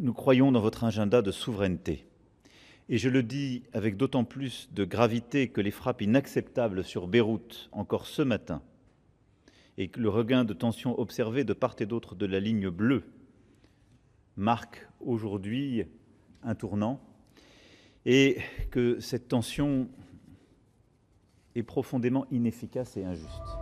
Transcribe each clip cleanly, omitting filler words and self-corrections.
Nous croyons dans votre agenda de souveraineté. Et je le dis avec d'autant plus de gravité que les frappes inacceptables sur Beyrouth, encore ce matin, et que le regain de tension observé de part et d'autre de la ligne bleue marque aujourd'hui un tournant, et que cette tension est profondément inefficace et injuste.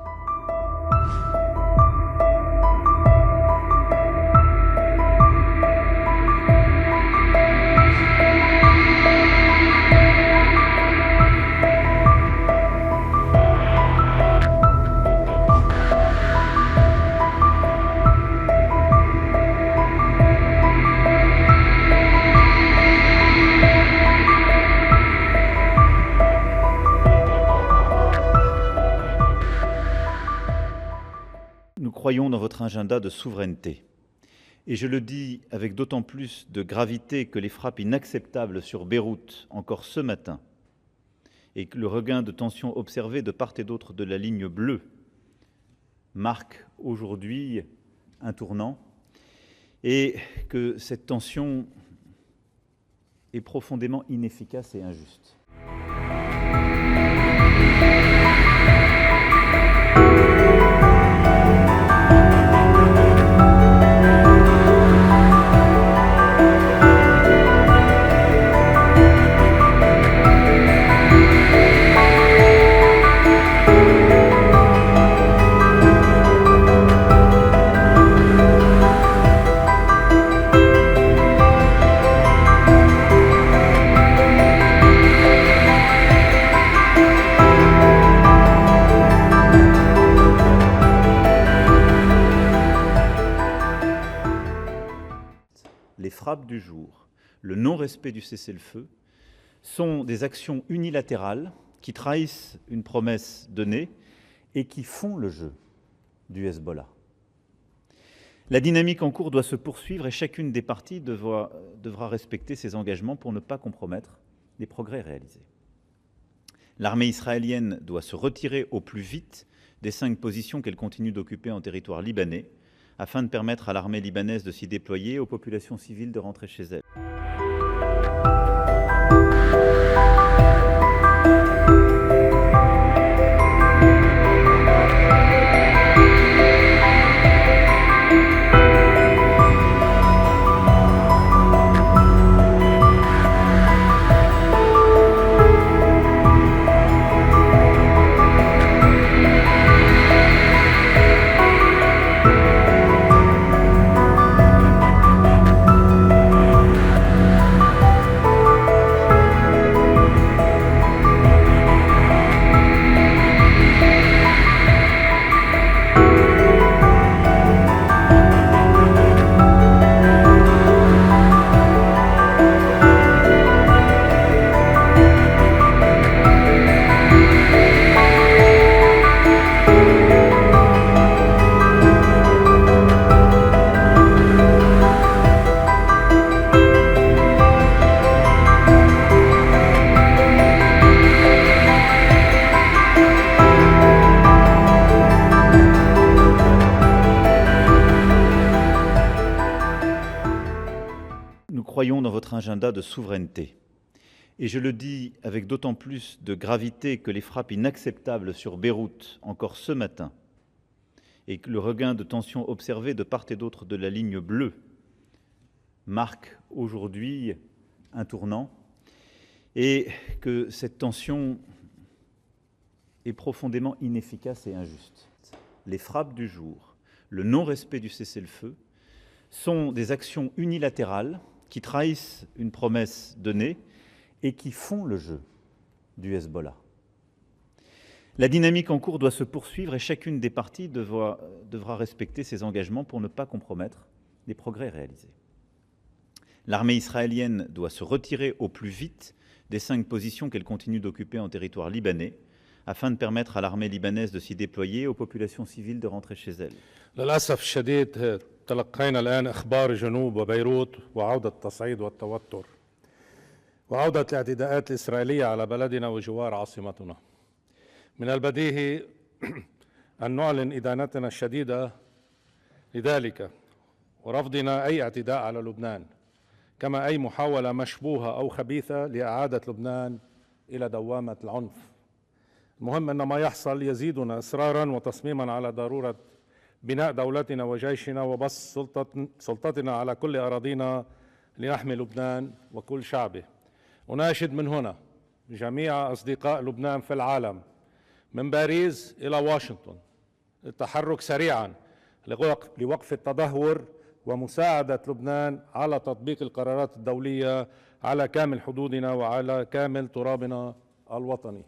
Nous croyons dans votre agenda de souveraineté. Et je le dis avec d'autant plus de gravité que les frappes inacceptables sur Beyrouth, encore ce matin, et que le regain de tension observé de part et d'autre de la ligne bleue marque aujourd'hui un tournant, et que cette tension est profondément inefficace et injuste. Les frappes du jour, le non-respect du cessez-le-feu, sont des actions unilatérales qui trahissent une promesse donnée et qui font le jeu du Hezbollah. La dynamique en cours doit se poursuivre et chacune des parties devra respecter ses engagements pour ne pas compromettre les progrès réalisés. L'armée israélienne doit se retirer au plus vite des 5 positions qu'elle continue d'occuper en territoire libanais, afin de permettre à l'armée libanaise de s'y déployer et aux populations civiles de rentrer chez elles. Nous croyons dans votre agenda de souveraineté. Et je le dis avec d'autant plus de gravité que les frappes inacceptables sur Beyrouth, encore ce matin, et que le regain de tension observé de part et d'autre de la ligne bleue marque aujourd'hui un tournant, et que cette tension est profondément inefficace et injuste. Les frappes du jour, le non-respect du cessez-le-feu, sont des actions unilatérales qui trahissent une promesse donnée et qui font le jeu du Hezbollah. La dynamique en cours doit se poursuivre et chacune des parties devra respecter ses engagements pour ne pas compromettre les progrès réalisés. L'armée israélienne doit se retirer au plus vite des 5 positions qu'elle continue d'occuper en territoire libanais, afin de permettre à l'armée libanaise de s'y déployer et aux populations civiles de rentrer chez elles. للأسف الشديد تلقينا الآن أخبار جنوب وبيروت وعودة التصعيد والتوتر وعودة الاعتداءات الإسرائيلية على بلدنا وجوار عاصمتنا. من البديهي أن نعلن إدانتنا الشديدة لذلك ورفضنا أي اعتداء على لبنان كما أي محاولة مشبوهة أو خبيثة لإعادة لبنان إلى دوامة العنف. المهم أن ما يحصل يزيدنا إصرارا وتصميما على ضرورة بناء دولتنا وجيشنا وبسط سلطتنا على كل أراضينا لنحمي لبنان وكل شعبه. أناشد من هنا جميع أصدقاء لبنان في العالم من باريس إلى واشنطن التحرك سريعا لوقف التدهور ومساعدة لبنان على تطبيق القرارات الدولية على كامل حدودنا وعلى كامل ترابنا الوطني.